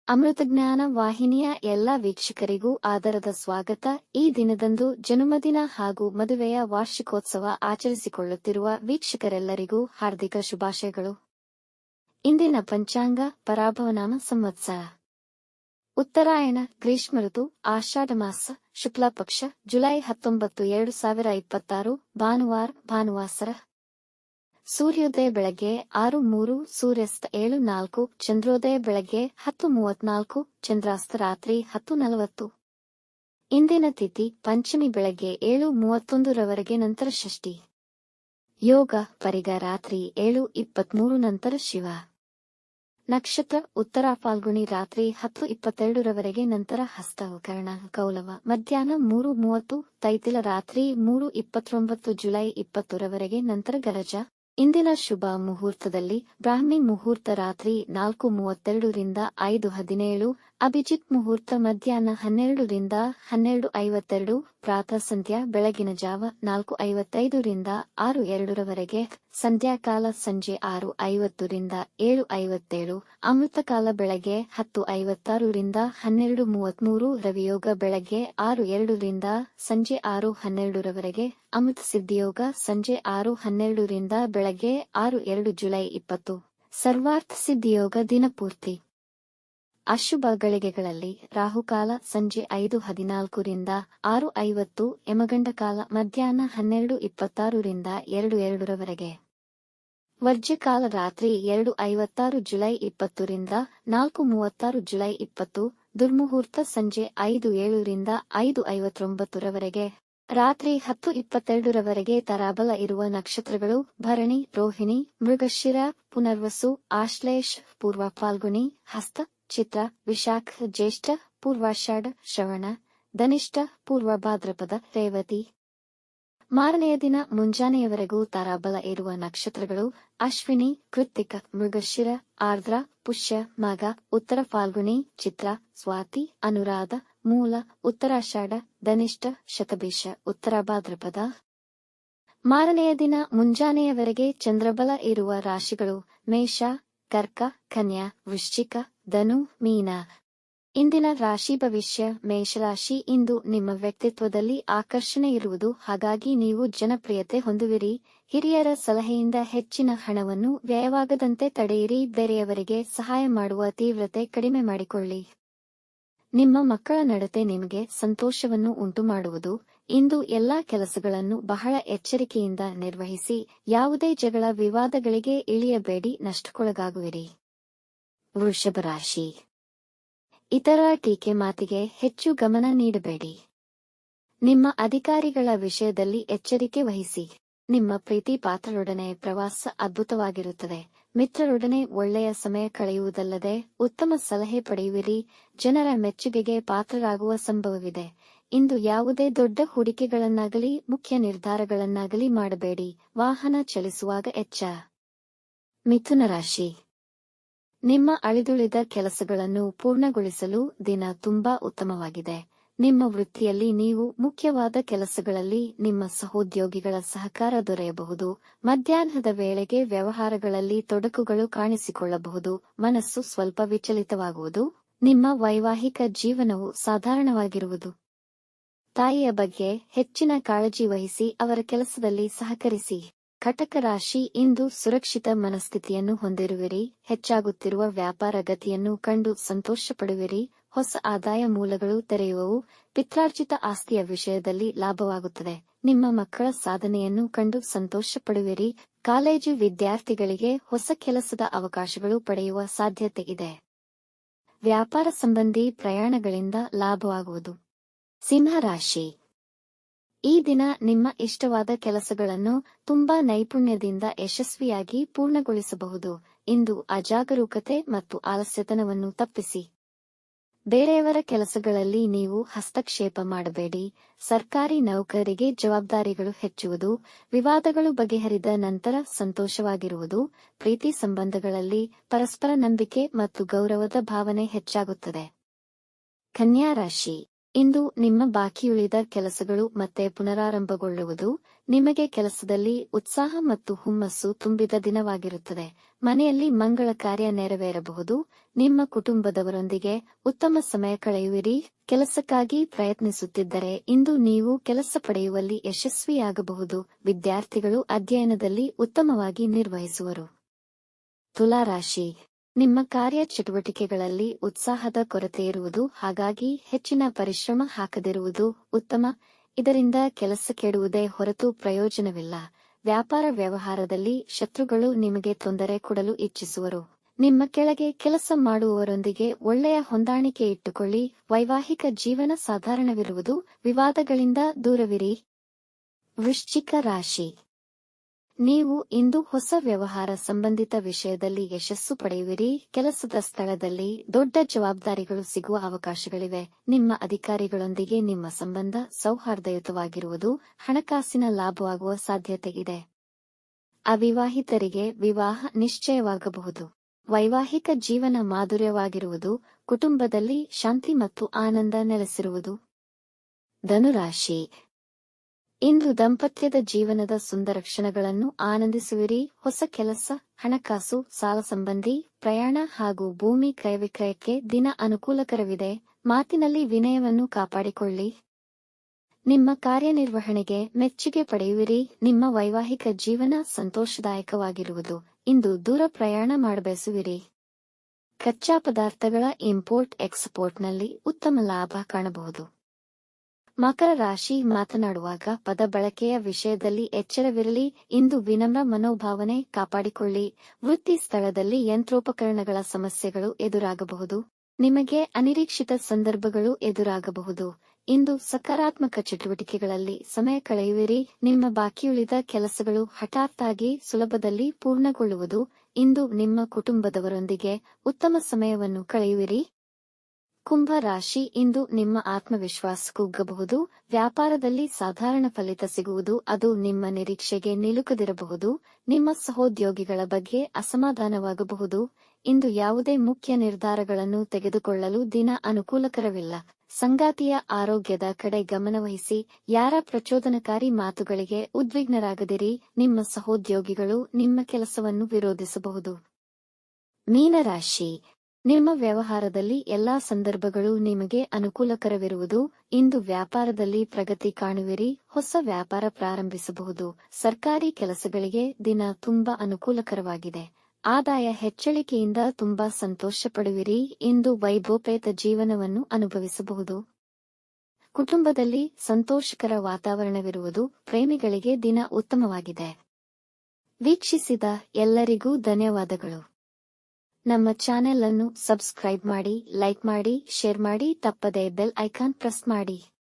ಅಮೃತಜ್ಞಾನ ವಾಹಿನಿಯ ಎಲ್ಲ ವೀಕ್ಷಕರಿಗೂ ಆದರದ ಸ್ವಾಗತ. ಈ ದಿನದಂದು ಜನ್ಮದಿನ ಹಾಗೂ ಮದುವೆಯ ವಾರ್ಷಿಕೋತ್ಸವ ಆಚರಿಸಿಕೊಳ್ಳುತ್ತಿರುವ ವೀಕ್ಷಕರೆಲ್ಲರಿಗೂ ಹಾರ್ದಿಕ ಶುಭಾಶಯಗಳು. ಇಂದಿನ ಪಂಚಾಂಗ ಪರಾಭವನಾಮ ಸಂವತ್ಸರ ಉತ್ತರಾಯಣ ಗ್ರೀಷ್ಮ ಋತು ಆಷಾಢ ಮಾಸ ಶುಕ್ಲ ಪಕ್ಷ ಜುಲೈ 19, 2026 ಭಾನುವಾರ ಭಾನುವಾಸರ ಸೂರ್ಯೋದಯ ಬೆಳಗ್ಗೆ 6:03 ಸೂರ್ಯಾಸ್ತ 7:04 ಚಂದ್ರೋದಯ ಬೆಳಗ್ಗೆ 10:34 ಚಂದ್ರಾಸ್ತ ರಾತ್ರಿ 10:40. ಇಂದಿನ ತಿಥಿ ಪಂಚಮಿ ಬೆಳಗ್ಗೆ 7:31 ರವರೆಗೆ ನಂತರ ಷಷ್ಠಿ. ಯೋಗ ಪರಿಗ ರಾತ್ರಿ 7:23 ನಂತರ ಶಿವ. ನಕ್ಷತ್ರ ಉತ್ತರ ಫಾಲ್ಗುಣಿ ರಾತ್ರಿ 10:22 ರವರೆಗೆ ನಂತರ ಹಸ್ತ ಕರ್ಣ ಕೌಲವ ಮಧ್ಯಾಹ್ನ 3:30 ತೈತಿಲ ರಾತ್ರಿ 3:29 ಜುಲೈ 20 ರವರೆಗೆ ನಂತರ ಗರಜ. ಇಂದಿನ ಶುಭ ಮುಹೂರ್ತದಲ್ಲಿ ಬ್ರಾಹ್ಮಿ ಮುಹೂರ್ತ ರಾತ್ರಿ 4:32 ರಿಂದ 5:17, ಅಭಿಜಿತ್ ಮುಹೂರ್ತ ಮಧ್ಯಾಹ್ನ 12 ರಿಂದ 12:52, ಪ್ರಾತಃ ಸಂಧ್ಯಾ ಬೆಳಗಿನ ಜಾವ 4:55 ರಿಂದ 6:02 ರವರೆಗೆ, ಸಂಧ್ಯಾಕಾಲ ಸಂಜೆ 6:50 ರಿಂದ 7:57, ಅಮೃತಕಾಲ ಬೆಳಗ್ಗೆ 10:56 ರಿಂದ 12:33, ರವಿಯೋಗ ಬೆಳಗ್ಗೆ 6:02 ರಿಂದ ಸಂಜೆ 6:12 ರವರೆಗೆ, ಅಮೃತ ಸಿದ್ಧಿಯೋಗ ಸಂಜೆ 6:12 ರಿಂದ ಬೆಳಗ್ಗೆ 6:02 ಜುಲೈ 20. ಸರ್ವಾರ್ಥ ಸಿದ್ಧಿಯೋಗ ದಿನಪೂರ್ತಿ. ಅಶುಭ ಗಳಿಗೆಗಳಲ್ಲಿ ರಾಹುಕಾಲ ಸಂಜೆ 5:14 ರಿಂದ 6:50, ಯಮಗಂಡ ಕಾಲ ಮಧ್ಯಾಹ್ನ 12:26 ರಿಂದ 2:02 ರವರೆಗೆ. ವರ್ಜ್ಯಕಾಲ ರಾತ್ರಿ 2:56 ಜುಲೈ 20 ರಿಂದ 4:36 ಜುಲೈ 20, ದುರ್ಮುಹೂರ್ತ ಸಂಜೆ 5:07 ರಿಂದ 5:59 ರವರೆಗೆ. ರಾತ್ರಿ 10:22 ರವರೆಗೆ ತರಾಬಲ ಇರುವ ನಕ್ಷತ್ರಗಳು ಭರಣಿ, ರೋಹಿಣಿ, ಮೃಗಶಿರ, ಪುನರ್ವಸು, ಆಶ್ಲೇಷ, ಪೂರ್ವ ಫಾಲ್ಗುಣಿ, ಹಸ್ತ, ಚಿತ್ರ, ವಿಶಾಖ, ಜ್ಯೇಷ್ಠ, ಪೂರ್ವಾಷಾಢ, ಶ್ರವಣ, ಧನಿಷ್ಠ, ಪೂರ್ವ ಭಾದ್ರಪದ, ರೇವತಿ. ಮಾರನೆಯ ದಿನ ಮುಂಜಾನೆಯವರೆಗೂ ತಾರಾಬಲ ಇರುವ ನಕ್ಷತ್ರಗಳು ಅಶ್ವಿನಿ, ಕೃತ್ತಿಕ, ಮೃಗಶಿರ, ಆರ್ದ್ರ, ಪುಷ್ಯ, ಮಗ, ಉತ್ತರ ಫಾಲ್ಗುಣಿ, ಚಿತ್ರ, ಸ್ವಾತಿ, ಅನುರಾಧ, ಮೂಲ, ಉತ್ತರಾಷಾಢ, ಧನಿಷ್ಠ, ಶತಭಿಷ, ಉತ್ತರ ಭಾದ್ರಪದ. ಮಾರನೆಯ ದಿನ ಮುಂಜಾನೆಯವರೆಗೆ ಚಂದ್ರಬಲ ಇರುವ ರಾಶಿಗಳು ಮೇಷ, ಕರ್ಕ, ಕನ್ಯಾ, ವೃಶ್ಚಿಕ, ಧನು, ಮೀನ. ಇಂದಿನ ರಾಶಿ ಭವಿಷ್ಯ. ಮೇಷರಾಶಿ, ಇಂದು ನಿಮ್ಮ ವ್ಯಕ್ತಿತ್ವದಲ್ಲಿ ಆಕರ್ಷಣೆ ಇರುವುದು, ಹಾಗಾಗಿ ನೀವು ಜನಪ್ರಿಯತೆ ಹೊಂದುವಿರಿ. ಹಿರಿಯರ ಸಲಹೆಯಿಂದ ಹೆಚ್ಚಿನ ಹಣವನ್ನು ವ್ಯಯವಾಗದಂತೆ ತಡೆಯಿರಿ. ಬೇರೆಯವರಿಗೆ ಸಹಾಯ ಮಾಡುವ ತೀವ್ರತೆ ಕಡಿಮೆ ಮಾಡಿಕೊಳ್ಳಿ. ನಿಮ್ಮ ಮಕ್ಕಳ ನಡತೆ ನಿಮಗೆ ಸಂತೋಷವನ್ನು ಉಂಟುಮಾಡುವುದು. ಇಂದು ಎಲ್ಲಾ ಕೆಲಸಗಳನ್ನು ಬಹಳ ಎಚ್ಚರಿಕೆಯಿಂದ ನಿರ್ವಹಿಸಿ. ಯಾವುದೇ ಜಗಳ ವಿವಾದಗಳಿಗೆ ಇಳಿಯಬೇಡಿ, ನಷ್ಟಕ್ಕೊಳಗಾಗುವಿರಿ. ವೃಷಭ ರಾಶಿ, ಇತರರ ಟೀಕೆ ಮಾತಿಗೆ ಹೆಚ್ಚು ಗಮನ ನೀಡಬೇಡಿ. ನಿಮ್ಮ ಅಧಿಕಾರಿಗಳ ವಿಷಯದಲ್ಲಿ ಎಚ್ಚರಿಕೆ ವಹಿಸಿ. ನಿಮ್ಮ ಪ್ರೀತಿ ಪಾತ್ರರೊಡನೆ ಪ್ರವಾಸ ಅದ್ಭುತವಾಗಿರುತ್ತದೆ. ಮಿತ್ರರೊಡನೆ ಒಳ್ಳೆಯ ಸಮಯ ಕಳೆಯುವುದಲ್ಲದೆ ಉತ್ತಮ ಸಲಹೆ ಪಡೆಯುವಿರಿ. ಜನರ ಮೆಚ್ಚುಗೆಗೆ ಪಾತ್ರರಾಗುವ ಸಂಭವವಿದೆ. ಇಂದು ಯಾವುದೇ ದೊಡ್ಡ ಹೂಡಿಕೆಗಳನ್ನಾಗಲಿ ಮುಖ್ಯ ನಿರ್ಧಾರಗಳನ್ನಾಗಲಿ ಮಾಡಬೇಡಿ. ವಾಹನ ಚಲಿಸುವಾಗ ಎಚ್ಚರ. ಮಿಥುನ ರಾಶಿ, ನಿಮ್ಮ ಅಳಿದುಳಿದ ಕೆಲಸಗಳನ್ನು ಪೂರ್ಣಗೊಳಿಸಲು ದಿನ ತುಂಬಾ ಉತ್ತಮವಾಗಿದೆ. ನಿಮ್ಮ ವೃತ್ತಿಯಲ್ಲಿ ನೀವು ಮುಖ್ಯವಾದ ಕೆಲಸಗಳಲ್ಲಿ ನಿಮ್ಮ ಸಹೋದ್ಯೋಗಿಗಳ ಸಹಕಾರ ದೊರೆಯಬಹುದು. ಮಧ್ಯಾಹ್ನದ ವೇಳೆಗೆ ವ್ಯವಹಾರಗಳಲ್ಲಿ ತೊಡಕುಗಳು ಕಾಣಿಸಿಕೊಳ್ಳಬಹುದು. ಮನಸ್ಸು ಸ್ವಲ್ಪ ವಿಚಲಿತವಾಗುವುದು. ನಿಮ್ಮ ವೈವಾಹಿಕ ಜೀವನವು ಸಾಧಾರಣವಾಗಿರುವುದು. ತಾಯಿಯ ಬಗ್ಗೆ ಹೆಚ್ಚಿನ ಕಾಳಜಿ ವಹಿಸಿ ಅವರ ಕೆಲಸದಲ್ಲಿ ಸಹಕರಿಸಿ. ಕಟಕ ರಾಶಿ, ಇಂದು ಸುರಕ್ಷಿತ ಮನಸ್ಥಿತಿಯನ್ನು ಹೊಂದಿರುವಿರಿ. ಹೆಚ್ಚಾಗುತ್ತಿರುವ ವ್ಯಾಪಾರ ಗತಿಯನ್ನು ಕಂಡು ಸಂತೋಷಪಡುವಿರಿ. ಹೊಸ ಆದಾಯ ಮೂಲಗಳು ತೆರೆಯುವವು. ಪಿತ್ರಾರ್ಜಿತ ಆಸ್ತಿಯ ವಿಷಯದಲ್ಲಿ ಲಾಭವಾಗುತ್ತದೆ. ನಿಮ್ಮ ಮಕ್ಕಳ ಸಾಧನೆಯನ್ನು ಕಂಡು ಸಂತೋಷ ಪಡುವಿರಿ. ಕಾಲೇಜು ವಿದ್ಯಾರ್ಥಿಗಳಿಗೆ ಹೊಸ ಕೆಲಸದ ಅವಕಾಶಗಳು ಪಡೆಯುವ ಸಾಧ್ಯತೆ ಇದೆ. ವ್ಯಾಪಾರ ಸಂಬಂಧಿ ಪ್ರಯಾಣಗಳಿಂದ ಲಾಭವಾಗುವುದು. ಸಿಂಹ ರಾಶಿ, ಈ ದಿನ ನಿಮ್ಮ ಇಷ್ಟವಾದ ಕೆಲಸಗಳನ್ನು ತುಂಬಾ ನೈಪುಣ್ಯದಿಂದ ಯಶಸ್ವಿಯಾಗಿ ಪೂರ್ಣಗೊಳಿಸಬಹುದು. ಇಂದು ಅಜಾಗರೂಕತೆ ಮತ್ತು ಆಲಸ್ಯತನವನ್ನು ತಪ್ಪಿಸಿ. ಬೇರೆಯವರ ಕೆಲಸಗಳಲ್ಲಿ ನೀವು ಹಸ್ತಕ್ಷೇಪ ಮಾಡಬೇಡಿ. ಸರ್ಕಾರಿ ನೌಕರರಿಗೆ ಜವಾಬ್ದಾರಿಗಳು ಹೆಚ್ಚುವುದು. ವಿವಾದಗಳು ಬಗೆಹರಿದ ನಂತರ ಸಂತೋಷವಾಗಿರುವುದು. ಪ್ರೀತಿ ಸಂಬಂಧಗಳಲ್ಲಿ ಪರಸ್ಪರ ನಂಬಿಕೆ ಮತ್ತು ಗೌರವದ ಭಾವನೆ ಹೆಚ್ಚಾಗುತ್ತದೆ. ಕನ್ಯಾ ರಾಶಿ, ಇಂದು ನಿಮ್ಮ ಬಾಕಿಯುಳಿದ ಕೆಲಸಗಳು ಮತ್ತೆ ಪುನರಾರಂಭಗೊಳ್ಳುವುದು. ನಿಮಗೆ ಕೆಲಸದಲ್ಲಿ ಉತ್ಸಾಹ ಮತ್ತು ಹುಮ್ಮಸ್ಸು ತುಂಬಿದ ದಿನವಾಗಿರುತ್ತದೆ. ಮನೆಯಲ್ಲಿ ಮಂಗಳ ಕಾರ್ಯ ನೆರವೇರಬಹುದು. ನಿಮ್ಮ ಕುಟುಂಬದವರೊಂದಿಗೆ ಉತ್ತಮ ಸಮಯ ಕಳೆಯುವಿರಿ. ಕೆಲಸಕ್ಕಾಗಿ ಪ್ರಯತ್ನಿಸುತ್ತಿದ್ದರೆ ಇಂದು ನೀವು ಕೆಲಸ ಪಡೆಯುವಲ್ಲಿ ಯಶಸ್ವಿಯಾಗಬಹುದು. ವಿದ್ಯಾರ್ಥಿಗಳು ಅಧ್ಯಯನದಲ್ಲಿ ಉತ್ತಮವಾಗಿ ನಿರ್ವಹಿಸುವರು. ತುಲಾ ರಾಶಿ. ನಿಮ್ಮ ಕಾರ್ಯ ಚಟುವಟಿಕೆಗಳಲ್ಲಿ ಉತ್ಸಾಹದ ಕೊರತೆ ಇರುವುದು, ಹಾಗಾಗಿ ಹೆಚ್ಚಿನ ಪರಿಶ್ರಮ ಹಾಕದಿರುವುದು ಉತ್ತಮ. ಇದರಿಂದ ಕೆಲಸ ಕೆಡುವುದೇ ಹೊರತು ಪ್ರಯೋಜನವಿಲ್ಲ. ವ್ಯಾಪಾರ ವ್ಯವಹಾರದಲ್ಲಿ ಶತ್ರುಗಳು ನಿಮಗೆ ತೊಂದರೆ ಕೊಡಲು ಇಚ್ಛಿಸುವರು. ನಿಮ್ಮ ಕೆಳಗೆ ಕೆಲಸ ಮಾಡುವವರೊಂದಿಗೆ ಒಳ್ಳೆಯ ಹೊಂದಾಣಿಕೆ ಇಟ್ಟುಕೊಳ್ಳಿ. ವೈವಾಹಿಕ ಜೀವನ ಸಾಧಾರಣವಿರುವುದು. ವಿವಾದಗಳಿಂದ ದೂರವಿರಿ. ವೃಶ್ಚಿಕ ರಾಶಿ. ನೀವು ಇಂದು ಹೊಸ ವ್ಯವಹಾರ ಸಂಬಂಧಿತ ವಿಷಯದಲ್ಲಿ ಯಶಸ್ಸು ಪಡೆಯುವಿರಿ. ಕೆಲಸದ ಸ್ಥಳದಲ್ಲಿ ದೊಡ್ಡ ಜವಾಬ್ದಾರಿಗಳು ಸಿಗುವ ಅವಕಾಶಗಳಿವೆ. ನಿಮ್ಮ ಅಧಿಕಾರಿಗಳೊಂದಿಗೆ ನಿಮ್ಮ ಸಂಬಂಧ ಸೌಹಾರ್ದಯುತವಾಗಿರುವುದು. ಹಣಕಾಸಿನ ಲಾಭವಾಗುವ ಸಾಧ್ಯತೆ ಇದೆ. ಅವಿವಾಹಿತರಿಗೆ ವಿವಾಹ ನಿಶ್ಚಯವಾಗಬಹುದು. ವೈವಾಹಿಕ ಜೀವನ ಮಾಧುರ್ಯವಾಗಿರುವುದು. ಕುಟುಂಬದಲ್ಲಿ ಶಾಂತಿ ಮತ್ತು ಆನಂದ ನೆಲೆಸಿರುವುದು. ಧನುರಾಶಿ. ಇಂದು ದಾಂಪತ್ಯದ ಜೀವನದ ಸುಂದರ ಕ್ಷಣಗಳನ್ನು ಆನಂದಿಸುವಿರಿ. ಹೊಸ ಕೆಲಸ, ಹಣಕಾಸು, ಸಾಲ ಸಂಬಂಧಿ ಪ್ರಯಾಣ ಹಾಗೂ ಭೂಮಿ ಕ್ರಯ ವಿಕ್ರಯಕ್ಕೆ ದಿನ ಅನುಕೂಲಕರವಿದೆ. ಮಾತಿನಲ್ಲಿ ವಿನಯವನ್ನು ಕಾಪಾಡಿಕೊಳ್ಳಿ. ನಿಮ್ಮ ಕಾರ್ಯನಿರ್ವಹಣೆಗೆ ಮೆಚ್ಚುಗೆ ಪಡೆಯುವಿರಿ. ನಿಮ್ಮ ವೈವಾಹಿಕ ಜೀವನ ಸಂತೋಷದಾಯಕವಾಗಿರುವುದು. ಇಂದು ದೂರ ಪ್ರಯಾಣ ಮಾಡಬಯಸುವಿರಿ. ಕಚ್ಚಾ ಪದಾರ್ಥಗಳ ಇಂಪೋರ್ಟ್ ಎಕ್ಸ್ಪೋರ್ಟ್ನಲ್ಲಿ ಉತ್ತಮ ಲಾಭ ಕಾಣಬಹುದು. ಮಕರ ರಾಶಿ. ಮಾತನಾಡುವಾಗ ಪದ ಬಳಕೆಯ ವಿಷಯದಲ್ಲಿ ಎಚ್ಚರವಿರಲಿ. ಇಂದು ವಿನಮ್ರ ಮನೋಭಾವನೆ ಕಾಪಾಡಿಕೊಳ್ಳಿ. ವೃತ್ತಿ ಸ್ಥಳದಲ್ಲಿ ಯಂತ್ರೋಪಕರಣಗಳ ಸಮಸ್ಯೆಗಳು ಎದುರಾಗಬಹುದು. ನಿಮಗೆ ಅನಿರೀಕ್ಷಿತ ಸಂದರ್ಭಗಳು ಎದುರಾಗಬಹುದು. ಇಂದು ಸಕಾರಾತ್ಮಕ ಚಟುವಟಿಕೆಗಳಲ್ಲಿ ಸಮಯ ಕಳೆಯುವಿರಿ. ನಿಮ್ಮ ಬಾಕಿಯುಳಿದ ಕೆಲಸಗಳು ಹಠಾತ್ತಾಗಿ ಸುಲಭದಲ್ಲಿ ಪೂರ್ಣಗೊಳ್ಳುವುದು. ಇಂದು ನಿಮ್ಮ ಕುಟುಂಬದವರೊಂದಿಗೆ ಉತ್ತಮ ಸಮಯವನ್ನು ಕಳೆಯುವಿರಿ. ಕುಂಭ ರಾಶಿ. ಇಂದು ನಿಮ್ಮ ಆತ್ಮವಿಶ್ವಾಸ ಕುಗ್ಗಬಹುದು. ವ್ಯಾಪಾರದಲ್ಲಿ ಸಾಧಾರಣ ಫಲಿತ ಸಿಗುವುದು. ಅದು ನಿಮ್ಮ ನಿರೀಕ್ಷೆಗೆ ನಿಲುಕದಿರಬಹುದು. ನಿಮ್ಮ ಸಹೋದ್ಯೋಗಿಗಳ ಬಗ್ಗೆ ಅಸಮಾಧಾನವಾಗಬಹುದು. ಇಂದು ಯಾವುದೇ ಮುಖ್ಯ ನಿರ್ಧಾರಗಳನ್ನು ತೆಗೆದುಕೊಳ್ಳಲು ದಿನ ಅನುಕೂಲಕರವಿಲ್ಲ. ಸಂಗಾತಿಯ ಆರೋಗ್ಯದ ಕಡೆ ಗಮನವಹಿಸಿ. ಯಾರ ಪ್ರಚೋದನಕಾರಿ ಮಾತುಗಳಿಗೆ ಉದ್ವಿಗ್ನರಾಗದಿರಿ. ನಿಮ್ಮ ಸಹೋದ್ಯೋಗಿಗಳು ನಿಮ್ಮ ಕೆಲಸವನ್ನು ವಿರೋಧಿಸಬಹುದು. ಮೀನರಾಶಿ. ನಿಮ್ಮ ವ್ಯವಹಾರದಲ್ಲಿ ಎಲ್ಲಾ ಸಂದರ್ಭಗಳು ನಿಮಗೆ ಅನುಕೂಲಕರವಿರುವುದು. ಇಂದು ವ್ಯಾಪಾರದಲ್ಲಿ ಪ್ರಗತಿ ಕಾಣುವಿರಿ. ಹೊಸ ವ್ಯಾಪಾರ ಪ್ರಾರಂಭಿಸಬಹುದು. ಸರ್ಕಾರಿ ಕೆಲಸಗಳಿಗೆ ದಿನ ತುಂಬಾ ಅನುಕೂಲಕರವಾಗಿದೆ. ಆದಾಯ ಹೆಚ್ಚಳಿಕೆಯಿಂದ ತುಂಬಾ ಸಂತೋಷ ಪಡುವಿರಿ. ಇಂದು ವೈಭವೋಪೇತ ಜೀವನವನ್ನು ಅನುಭವಿಸಬಹುದು. ಕುಟುಂಬದಲ್ಲಿ ಸಂತೋಷಕರ ವಾತಾವರಣವಿರುವುದು. ಪ್ರೇಮಿಗಳಿಗೆ ದಿನ ಉತ್ತಮವಾಗಿದೆ. ವೀಕ್ಷಿಸಿದ ಎಲ್ಲರಿಗೂ ಧನ್ಯವಾದಗಳು. ನಮ್ಮ ಚಾನೆಲ್ ಅನ್ನು ಸಬ್ಸ್ಕ್ರೈಬ್ ಮಾಡಿ, ಲೈಕ್ ಮಾಡಿ, ಶೇರ್ ಮಾಡಿ, ತಪ್ಪದೇ ಬೆಲ್ ಐಕಾನ್ ಪ್ರೆಸ್ ಮಾಡಿ.